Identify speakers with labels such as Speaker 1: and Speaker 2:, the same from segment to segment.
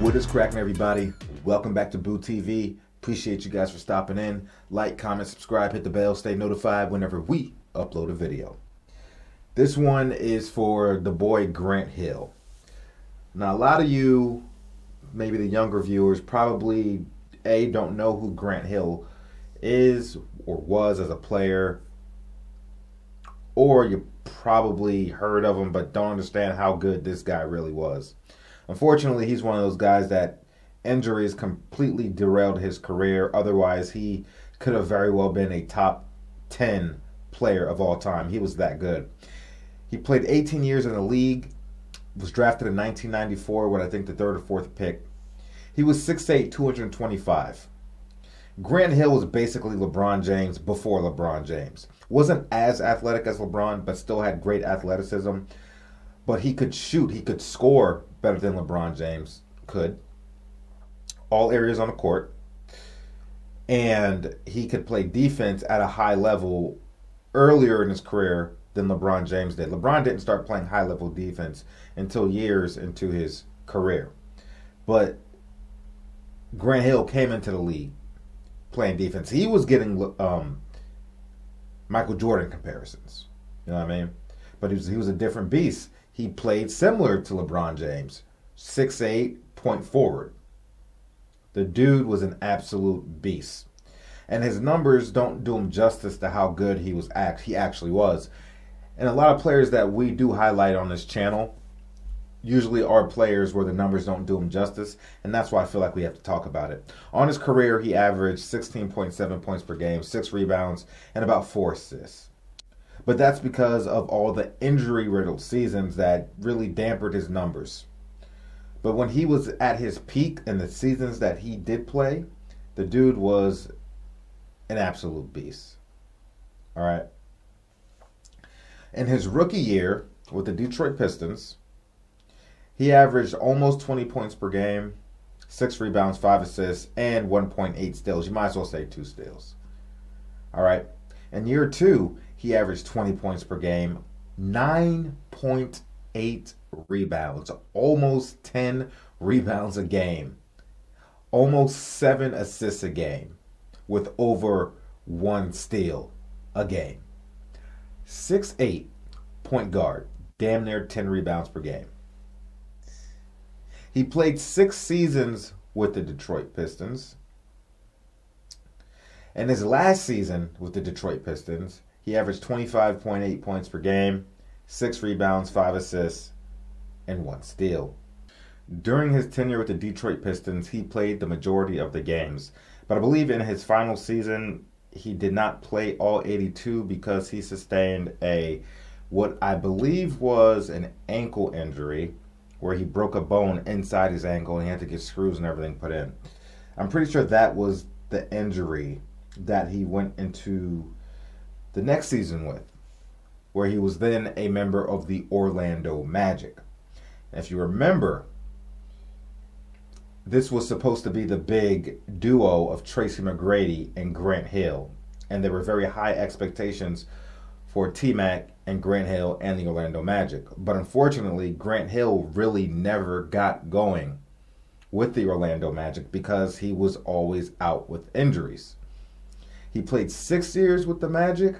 Speaker 1: What is cracking, everybody? Welcome back to Boo TV. Appreciate you guys for stopping in. Like, comment, subscribe, hit the bell, stay notified whenever we upload a video. This one is for the boy Grant Hill. Now, a lot of you, maybe the younger viewers, probably don't know who Grant Hill is or was as a player, or you probably heard of him but don't understand how good this guy really was. Unfortunately, he's one of those guys that injuries completely derailed his career. Otherwise, he could have very well been a top 10 player of all time. He was that good. He played 18 years in the league, was drafted in 1994 with I think the third or fourth pick. He was 6'8", 225. Grant Hill was basically LeBron James before LeBron James. Wasn't as athletic as LeBron, but still had great athleticism. But he could shoot, he could score better than LeBron James could. All areas on the court. And he could play defense at a high level earlier in his career than LeBron James did. LeBron didn't start playing high-level defense until years into his career. But Grant Hill came into the league playing defense. He was getting Michael Jordan comparisons. You know what I mean? But he was a different beast. He played similar to LeBron James. 6'8", point forward. The dude was an absolute beast. And his numbers don't do him justice to how good he actually was. And a lot of players that we do highlight on this channel usually are players where the numbers don't do him justice, and that's why I feel like we have to talk about it. On his career, he averaged 16.7 points per game, 6 rebounds, and about 4 assists. But that's because of all the injury-riddled seasons that really dampened his numbers. But when he was at his peak in the seasons that he did play, the dude was an absolute beast. All right. In his rookie year with the Detroit Pistons, he averaged almost 20 points per game, 6 rebounds, 5 assists, and 1.8 steals. You might as well say 2 steals. All right. In year 2, he averaged 20 points per game, 9.8 rebounds, almost 10 rebounds a game, almost 7 assists a game, with over 1 steal a game. 6'8", point guard, damn near 10 rebounds per game. He played 6 seasons with the Detroit Pistons. And his last season with the Detroit Pistons, he averaged 25.8 points per game, 6 rebounds, 5 assists, and 1 steal. During his tenure with the Detroit Pistons, he played the majority of the games. But I believe in his final season, he did not play all 82 because he sustained what I believe was an ankle injury where he broke a bone inside his ankle and he had to get screws and everything put in. I'm pretty sure that was the injury that he went into the next season with, where he was then a member of the Orlando Magic. And if you remember, this was supposed to be the big duo of Tracy McGrady and Grant Hill. And there were very high expectations for T-Mac and Grant Hill and the Orlando Magic. But unfortunately, Grant Hill really never got going with the Orlando Magic because he was always out with injuries. He played 6 years with the Magic,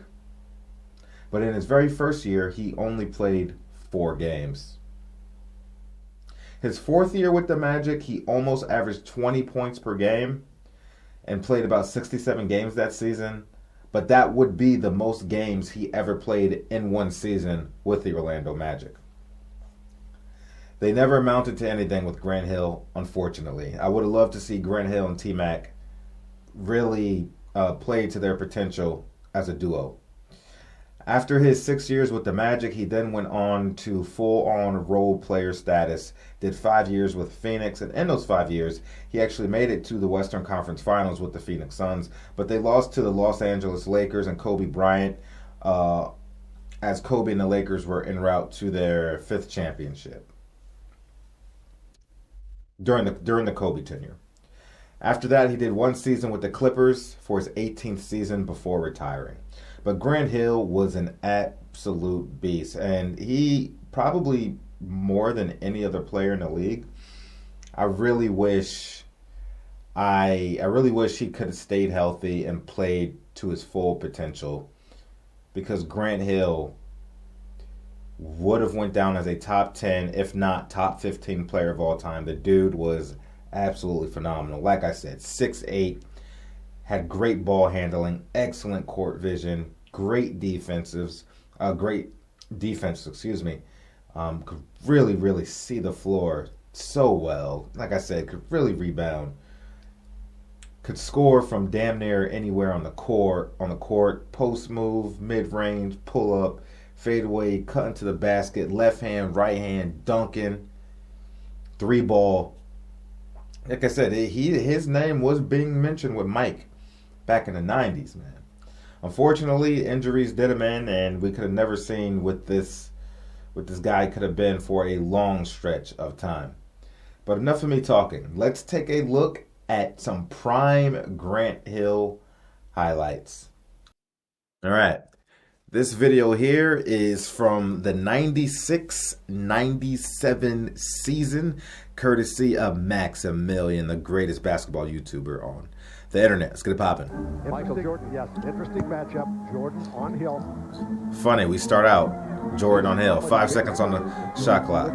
Speaker 1: but in his very first year, he only played 4 games. His 4th year with the Magic, he almost averaged 20 points per game and played about 67 games that season. But that would be the most games he ever played in one season with the Orlando Magic. They never amounted to anything with Grant Hill, unfortunately. I would have loved to see Grant Hill and T-Mac really play to their potential as a duo. After his 6 years with the Magic, he then went on to full-on role player status, did 5 years with Phoenix, and in those 5 years, he actually made it to the Western Conference Finals with the Phoenix Suns, but they lost to the Los Angeles Lakers and Kobe Bryant, as Kobe and the Lakers were en route to their 5th championship during the Kobe tenure. After that, he did 1 season with the Clippers for his 18th season before retiring. But Grant Hill was an absolute beast, and he probably more than any other player in the league, I really wish he could have stayed healthy and played to his full potential, because Grant Hill would have went down as a top 10, if not top 15 player of all time. The dude was absolutely phenomenal. Like I said, 6'8", had great ball handling, excellent court vision, great defense, excuse me. Could really see the floor so well. Like I said, could really rebound. Could score from damn near anywhere on the court. Post move, mid range, pull up, fade away, cut into the basket, left hand, right hand, dunking, 3-ball. Like I said, his name was being mentioned with Mike back in the 90s, man. Unfortunately, injuries did him in, and we could have never seen what this guy could have been for a long stretch of time. But enough of me talking. Let's take a look at some prime Grant Hill highlights. All right. This video here is from the 96-97 season, courtesy of Maximilian, the greatest basketball YouTuber on the internet. Let's get it popping.
Speaker 2: Michael Jordan, yes, interesting matchup. Jordan on Hill.
Speaker 1: Funny, we start out Jordan on Hill. 5 seconds on the shot clock.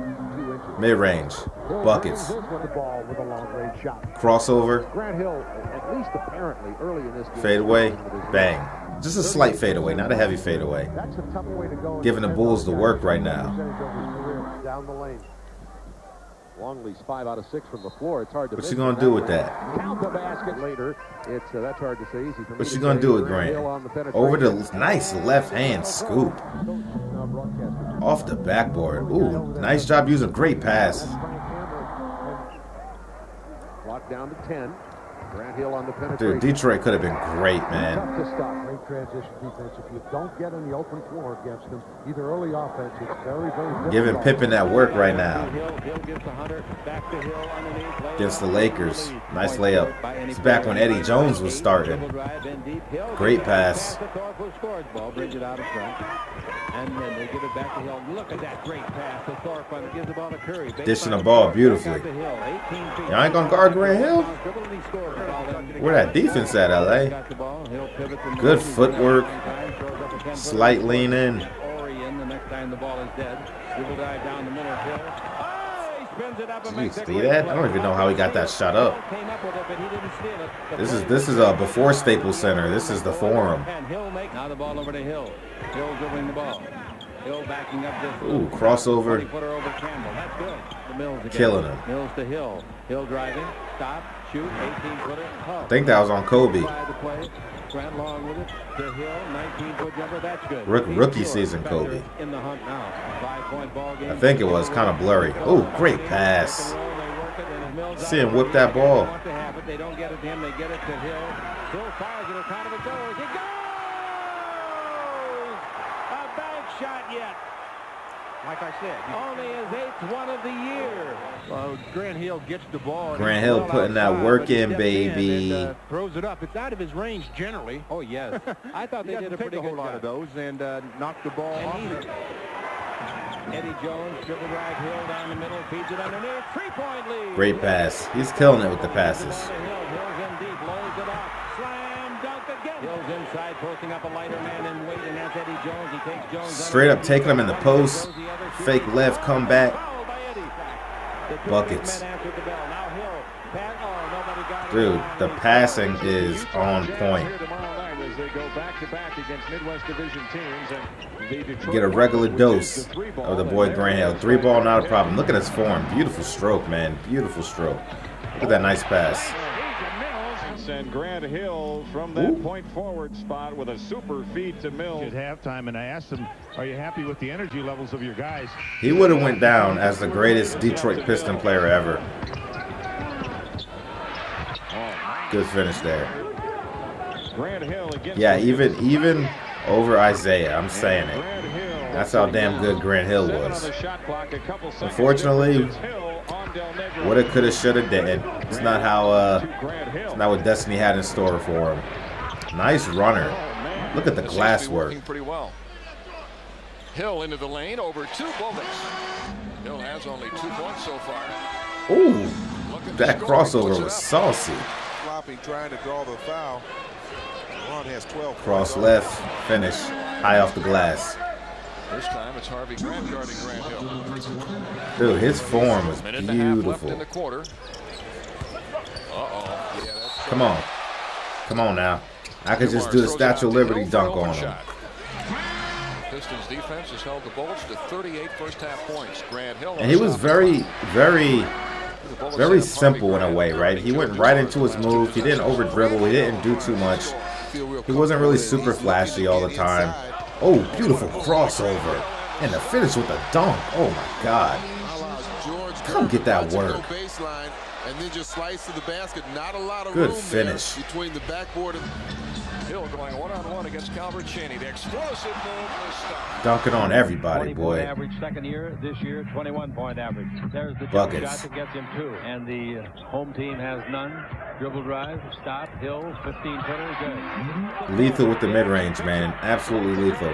Speaker 1: Mid-range, buckets, crossover,
Speaker 2: Grant Hill, at least apparently early in this game,
Speaker 1: fade away, bang. Just a slight fade away, not a heavy fade away.
Speaker 2: That's a tough way to go.
Speaker 1: Giving the Bulls the work right now.
Speaker 2: Down the lane. Longley's 5 out of 6 from the floor. It's hard to.
Speaker 1: What's he gonna do with that?
Speaker 2: Count the basket later. It's that's hard to say. Easy for me.
Speaker 1: What's he gonna do with Grant? Over the nice left hand scoop. Off the backboard. Ooh, nice job using great pass.
Speaker 2: Clock down to 10. Grant Hill on the penetration.
Speaker 1: Dude, Detroit could have been great, man.
Speaker 2: Tough to stop. Great transition defense. If you don't get on the open floor against them, either early offense, it's very difficult.
Speaker 1: Giving Pippen that work right now. Against the Lakers. Nice layup. It's back when Eddie Jones was starting. Great pass.
Speaker 3: And then they give it back to Hill. Look at that great pass to Thorpe. Gives the ball to Curry.
Speaker 1: Dishing the ball beautifully. Y'all ain't gonna guard Grant Hill? Where that defense at, LA? Good footwork. Slight lean in.
Speaker 3: The next time the ball is dead. Dribble dive down the middle. Hill.
Speaker 1: Did you see that? I don't even know how he got that shot up. This is before Staples Center. This is the Forum.
Speaker 3: Now the ball over to Hill. Hill dribbling the ball. Hill backing up this.
Speaker 1: Ooh, crossover.
Speaker 3: That's good. The Mills again.
Speaker 1: Killing him.
Speaker 3: Mills to Hill. Hill driving. Stop. Shoot. 18-footer.
Speaker 1: I think that was on Kobe.
Speaker 3: Grant Long with it to Hill. 19-foot jumper. That's good.
Speaker 1: Rookie season Kobe.
Speaker 3: In the hunt now. 5-point ball game.
Speaker 1: I think it was kind of blurry. Ooh, great pass. See him whip that ball.
Speaker 3: They don't get it to him. They get it to Hill. Hill fires it. Kind of a goal. It goes! A bank shot yet. Like I said, only his 8th one of the year. Grant Hill gets the ball.
Speaker 1: Grant Hill putting that work in, baby.
Speaker 3: Throws it up. It's out of his range generally. Oh yes. I thought they did a pretty good lot of those and knocked the ball off. Eddie Jones dribble drive Hill down the middle, feeds it underneath. 3-point lead.
Speaker 1: Great pass. He's killing it with the passes.
Speaker 3: Hill's in deep, loads it up. Slam dunk again. Hill's inside, posting up a lighter man in weight, and that's Eddie Jones. He takes Jones
Speaker 1: straight up taking him in the post. Fake left, come back. Buckets. Dude, the passing is on point. Get a regular dose of the boy Grant Hill. 3-ball, not a problem. Look at his form. Beautiful stroke, man. Beautiful stroke. Look at that nice pass.
Speaker 4: And Grant Hill from that point forward spot with a super feed to Mills.
Speaker 5: At halftime, and I asked him, are you happy with the energy levels of your guys?
Speaker 1: He would have went down as the greatest Detroit Piston player ever. Good finish there.
Speaker 4: Grant Hill against
Speaker 1: yeah, even over Isaiah, I'm saying it. That's how damn good Grant Hill was. Unfortunately, woulda, coulda, shoulda, did. It's not how. It's not what Destiny had in store for him. Nice runner. Look at the glass work.
Speaker 6: Pretty well. Hill into the lane over 2 bullets. Hill has only 2 points so far.
Speaker 1: Ooh, That crossover was saucy.
Speaker 7: Trying to draw the foul. Has 12
Speaker 1: Cross left, finish, high off the glass.
Speaker 6: This time it's Harvey Grant guarding Grant Hill.
Speaker 1: Dude, his form was beautiful.
Speaker 6: In the quarter.
Speaker 1: Come on. Come on now. I could just do the Statue of Liberty dunk on him.
Speaker 6: Pistons defense has held the Bullets to 38 first half points. Grant Hill.
Speaker 1: And he was very simple in a way, right? He went right into his move. He didn't over dribble. He didn't do too much. He wasn't really super flashy all the time. Oh, beautiful crossover. And the finish with the dunk. Oh my God. Come get that work.
Speaker 7: And then just slice to the basket. Not a lot of
Speaker 1: good
Speaker 7: room
Speaker 1: finish
Speaker 7: between the backboard and
Speaker 6: Hill going one-on-one against Calvert Cheney. The explosive move was stopped.
Speaker 1: Dunking on everybody, boy.
Speaker 8: Average second year this year, 21-point average. There's the
Speaker 1: buckets.
Speaker 8: Shot that gets him 2. And the home team has none. Dribble drive, stop, Hill, 15-footer, good.
Speaker 1: Lethal with the mid-range, man. Absolutely lethal.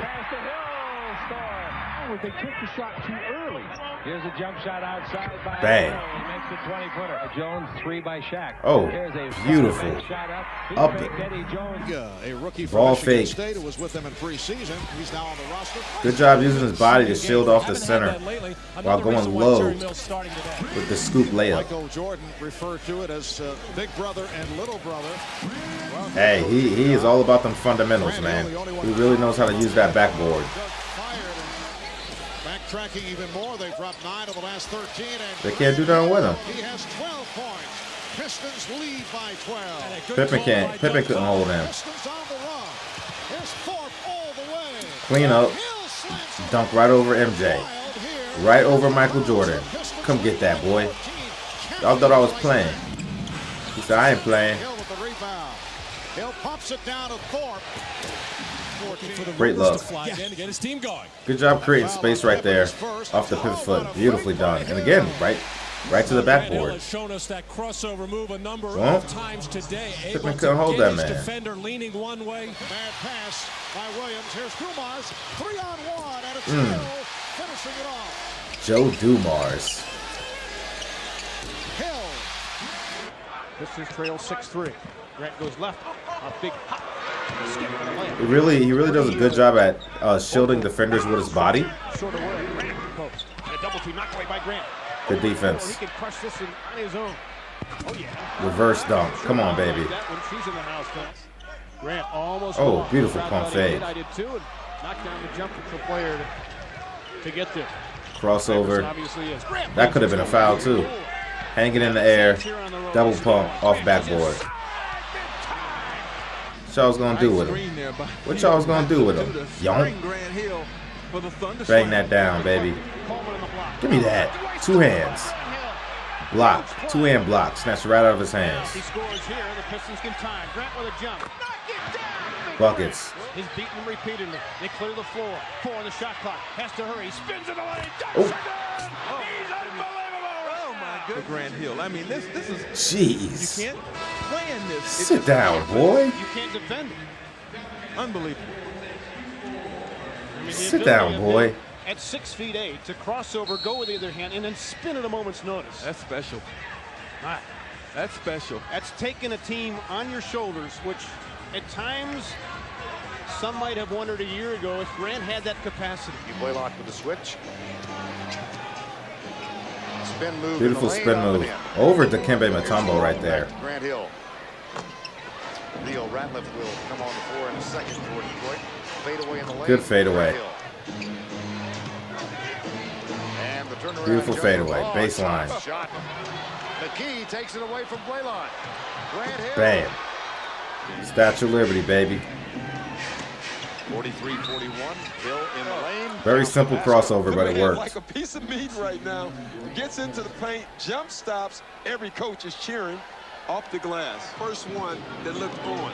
Speaker 8: They took the shot too early. Here's a jump shot outside by
Speaker 1: bang.
Speaker 8: He makes the 20-footer. Jones 3 by Shaq.
Speaker 1: Oh, beautiful. Up it.
Speaker 5: A rookie
Speaker 1: ball
Speaker 5: from
Speaker 1: fake.
Speaker 5: State who was with them in preseason. He's now on the roster.
Speaker 1: Good job using his body to shield off the center while going low with the scoop layup.
Speaker 5: Michael Jordan referred to it as big brother and little brother.
Speaker 1: Hey, he is all about them fundamentals, man. He really knows how to use that backboard.
Speaker 5: Tracking even more, they've dropped 9 of the last 13. And
Speaker 1: they can't do nothing with him.
Speaker 5: He has 12 points. Pistons lead by 12.
Speaker 1: Pippen couldn't hold him.
Speaker 5: Pistons on the run. Here's Thorpe all the way.
Speaker 1: Clean up. Dunk right over MJ. Right over Michael Jordan. Come get that, boy. Y'all thought I was playing. He said, I ain't playing.
Speaker 5: Hill with the rebound. Hill pops it down to Thorpe.
Speaker 1: Great love. Good job creating space right there off the pivot foot. Beautifully done. And again, right to the backboard. Well, Pippen couldn't hold that man.
Speaker 5: Bad pass by Williams. Here's Dumars. 3-on-1 and it's Hill finishing it off.
Speaker 1: Joe Dumars.
Speaker 5: Hill. Pistons trail 6-3. Grant goes left. A big hop.
Speaker 1: He really does a good job at shielding defenders with his body. Good defense. Reverse dunk. Come on, baby. Oh, beautiful pump fade. Crossover. That could have been a foul too. Hanging in the air. Double pump off backboard. What y'all was gonna do with him? What y'all was gonna do with him? Yonk. Bang that down, baby. Give me that. 2 hands. Block. 2-hand block. Snatched right out of his hands.
Speaker 5: He scores here. The Pistons can time. Grant with a jump.
Speaker 1: Buckets.
Speaker 5: He's beaten them repeatedly. They clear the floor. 4 on the shot clock. Has to hurry. Spins in the lane.
Speaker 1: Oh.
Speaker 5: He's unbelievable. Oh my goodness.
Speaker 7: for Grant Hill. I mean, this is.
Speaker 1: Jeez.
Speaker 7: You can't play in this.
Speaker 1: Sit down, boy.
Speaker 5: You can't defend it.
Speaker 7: Unbelievable.
Speaker 5: I mean,
Speaker 1: Sit down, boy.
Speaker 5: At 6'8" to crossover, go with the other hand, and then spin at a moment's notice.
Speaker 7: That's special.
Speaker 5: Right.
Speaker 7: That's special.
Speaker 5: That's taking a team on your shoulders, which at times some might have wondered a year ago if Grant had that capacity.
Speaker 9: You play lock with the switch. Spin move.
Speaker 1: Beautiful spin move. Over to Dikembe Mutombo right there.
Speaker 9: Grant Hill. Leo Ratliff will come on the floor in a second for Detroit. Fade away in the lane.
Speaker 1: Good fadeaway.
Speaker 9: And the turnaround.
Speaker 1: Beautiful fadeaway. Baseline.
Speaker 9: Shot. McKee takes it away from Blaylock. Grant Hill.
Speaker 1: Bam. Statue of Liberty, baby.
Speaker 9: 43-41. Hill in the lane.
Speaker 1: Very simple crossover, but it worked.
Speaker 10: Like a piece of meat right now. Gets into the paint, jump stops. Every coach is cheering off the glass. First one that looked on.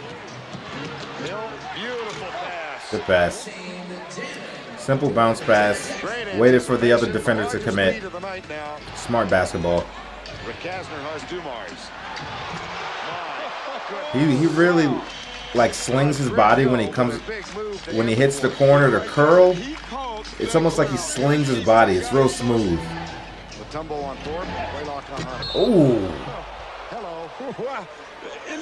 Speaker 9: Hill, beautiful pass.
Speaker 1: Good pass. Simple bounce pass. Waited for the other defender to commit. Smart basketball.
Speaker 9: Rick Kasner has Dumars.
Speaker 1: He really like slings his body when he hits the corner to curl. It's almost like he slings his body. It's real smooth.
Speaker 9: The tumble on Thorpe. Blaylock on Hunter.
Speaker 1: Ooh.
Speaker 10: Wow.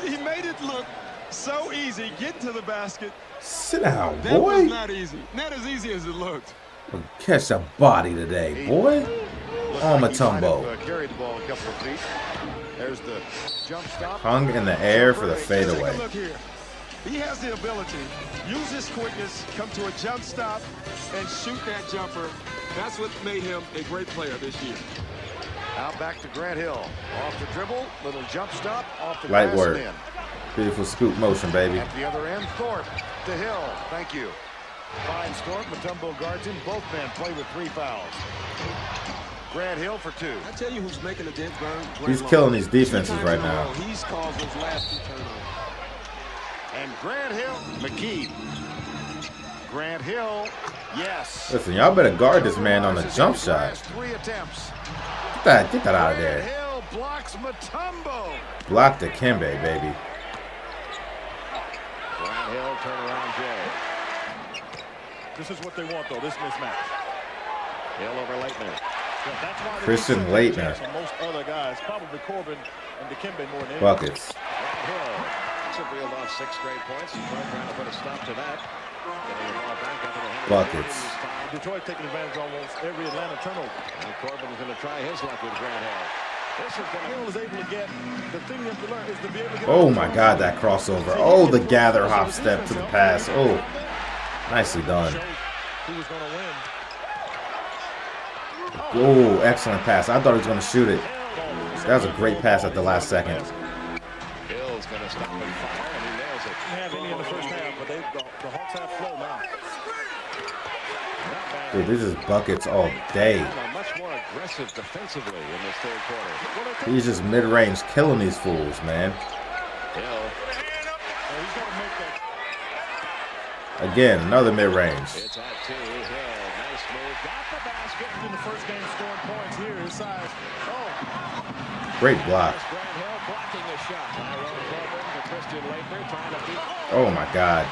Speaker 10: He made it look so easy. Get to the basket.
Speaker 1: Sit down,
Speaker 10: That
Speaker 1: boy.
Speaker 10: was not easy. Not as easy as it looked.
Speaker 1: Catch a body today, boy. On a tumbo.
Speaker 9: Carried the ball a couple of feet. There's the jump stop.
Speaker 1: Hung in the air for the fadeaway.
Speaker 10: Take a look here. He has the ability. Use his quickness, come to a jump stop, and shoot that jumper. That's what made him a great player this year.
Speaker 9: Out back to Grant Hill. Off the dribble, little jump stop, off the
Speaker 1: Light
Speaker 9: glass
Speaker 1: work.
Speaker 9: and in.
Speaker 1: Beautiful scoop motion, baby.
Speaker 9: At the other end, Thorpe to Hill. Thank you. Finds Thorpe. Mutombo guards him. Both men play with 3 fouls. Grant Hill for 2.
Speaker 10: I tell you who's making a dent, Grant
Speaker 1: He's
Speaker 10: Long.
Speaker 1: killing these defenses
Speaker 10: 2 times
Speaker 1: right
Speaker 10: in a
Speaker 1: now.
Speaker 10: row, He's caused those last 2 turnovers.
Speaker 9: And Grant Hill, McKee. Grant Hill, yes.
Speaker 1: Listen, y'all better guard this man on the jump shot.
Speaker 9: Last 3 attempts.
Speaker 1: Get that out of
Speaker 9: Grant
Speaker 1: there.
Speaker 9: Hill blocks Mutombo.
Speaker 1: Block the Kimbe, baby.
Speaker 9: Grant Hill, turnaround Jay.
Speaker 11: This is what they want, though, this mismatch.
Speaker 9: Hill over Leitner.
Speaker 11: Yeah, that's why
Speaker 1: Christian Leitner.
Speaker 11: Most other guys, probably Corbin and Dikembe more than
Speaker 1: Buckets.
Speaker 6: Hill should reel off 6 straight points. He's trying to put a stop to that. Getting the ball back up in the hand.
Speaker 1: Buckets.
Speaker 11: Detroit taking advantage of almost every Atlanta turnover.
Speaker 6: And Corbin is going to try his luck with Grant Hill.
Speaker 11: This is going Hill is able to get, the thing you have to learn is to be able to get.
Speaker 1: Oh my God, that crossover. Oh, the gather hop step to the pass. Oh, nicely done.
Speaker 11: Who was going to win?
Speaker 1: Oh, excellent pass. I thought he was going to shoot it. That was a great pass at the last second.
Speaker 6: Hill's going to stop and fire, and he nails it.
Speaker 11: Didn't have any in the first half, but the Hawks have flow now.
Speaker 1: Dude, this is buckets all day.
Speaker 6: Much more aggressive defensively in this 3rd quarter.
Speaker 1: He's just mid-range killing these fools, man.
Speaker 6: Hill.
Speaker 1: Again, another mid-range.
Speaker 6: It's at 2. Hill, nice move. Got the basket.
Speaker 11: In the first game, scoring points here. His size. Oh.
Speaker 1: Great block.
Speaker 6: Grant Hill blocking the shot. Corbin to Christian Leitner trying to beat.
Speaker 1: Oh my God.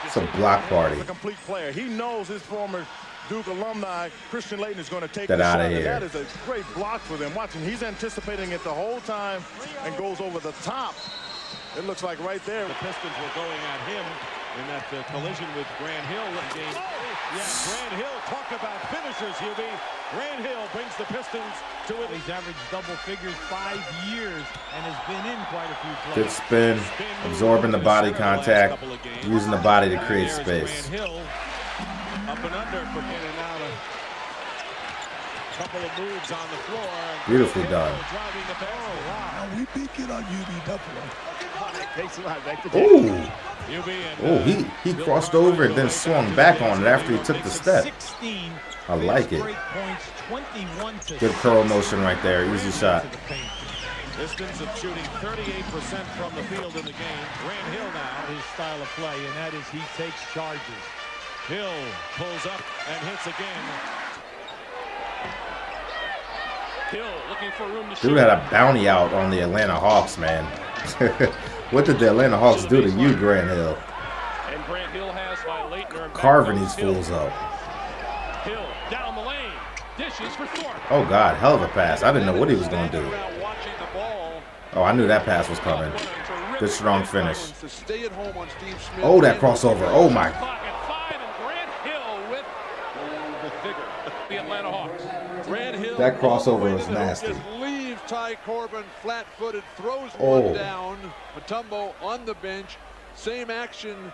Speaker 1: It's a block party.
Speaker 11: A complete player. He knows his former Duke alumni, Christian Leitner, is going to take
Speaker 1: Get
Speaker 11: the
Speaker 1: out
Speaker 11: shot.
Speaker 1: of here.
Speaker 11: That is a great block for them. Watching, he's anticipating it the whole time and goes over the top. It looks like right there.
Speaker 3: The Pistons were going at him in that collision with Grant Hill in game. Yeah, Grant Hill, talk about finishers, UB. Grant Hill brings the Pistons to it. He's averaged double figures 5 years and has been in quite a few plays.
Speaker 1: Good spin, absorbing the body contact, using the body to create space.
Speaker 3: Grant Hill up and under for in and out a couple of moves on the floor.
Speaker 1: Beautifully done.
Speaker 3: Driving the ball. Wow.
Speaker 12: We beat it on UB Buffalo.
Speaker 1: Oh, oh, he crossed over and then swung back on it after he took the step. I like it. Good curl motion right there. Easy shot.
Speaker 3: Pistons of shooting 38% from the field in the game. Grant Hill now, his style of play, and that is he takes charges. Hill pulls up and hits again. Hill looking for room to shoot.
Speaker 1: Dude had a bounty out on the Atlanta Hawks, man. What did the Atlanta Hawks do to you, Grant Hill?
Speaker 3: And Grant Hill has by Leitner.
Speaker 1: Carving these fools up.
Speaker 3: Hill down the lane. Dishes for Thorpe.
Speaker 1: Oh, God. Hell of a pass. I didn't know what he was going to do. Oh, I knew that pass was coming. Good, strong finish. Oh, that crossover. Oh, my. That crossover was nasty.
Speaker 10: Leave Ty Corbin flat-footed, throws
Speaker 1: Oh.
Speaker 10: one down. Mutombo on the bench. Same action.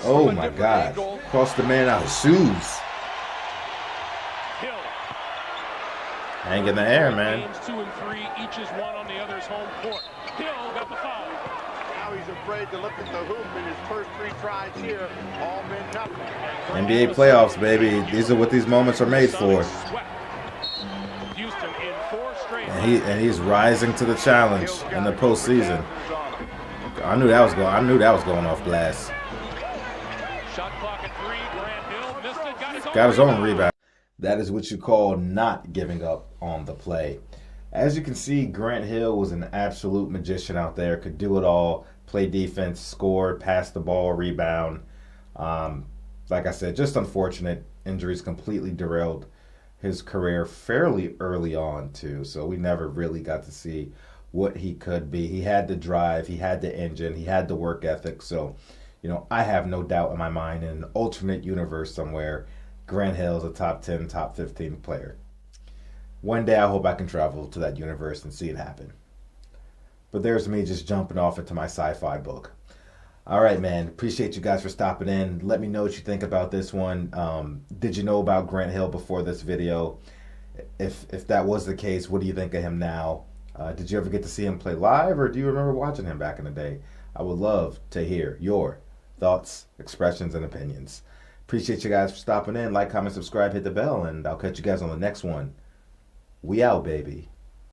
Speaker 1: Oh, my God. Crossed the man out of shoes. Hang in the air, man.
Speaker 3: Games 2 and 3, each is one on the other's home court. Hill got the foul.
Speaker 5: Now he's afraid to look at the hoop in his first 3 tries here. All been nothing.
Speaker 1: NBA playoffs, baby. These are what these moments are made for.
Speaker 3: Houston in 4 straight.
Speaker 1: And he's rising to the challenge in the postseason. I knew that was going off glass.
Speaker 3: Shot clock at 3. Grant Hill missed it.
Speaker 1: Got his own rebound. That is what you call not giving up on the play. As you can see, Grant Hill was an absolute magician out there. Could do it all. Play defense, score, pass the ball, rebound. Like I said, just unfortunate. Injuries completely derailed his career fairly early on, too. So we never really got to see what he could be. He had the drive, he had the engine, he had the work ethic. So, you know, I have no doubt in my mind, in an alternate universe somewhere, Grant Hill is a top 10, top 15 player. One day I hope I can travel to that universe and see it happen. But there's me just jumping off into my sci-fi book. All right, man. Appreciate you guys for stopping in. Let me know what you think about this one. Did you know about Grant Hill before this video? If that was the case, what do you think of him now? Did you ever get to see him play live, or do you remember watching him back in the day? I would love to hear your thoughts, expressions, and opinions. Appreciate you guys for stopping in. Like, comment, subscribe, hit the bell, and I'll catch you guys on the next one. We out, baby.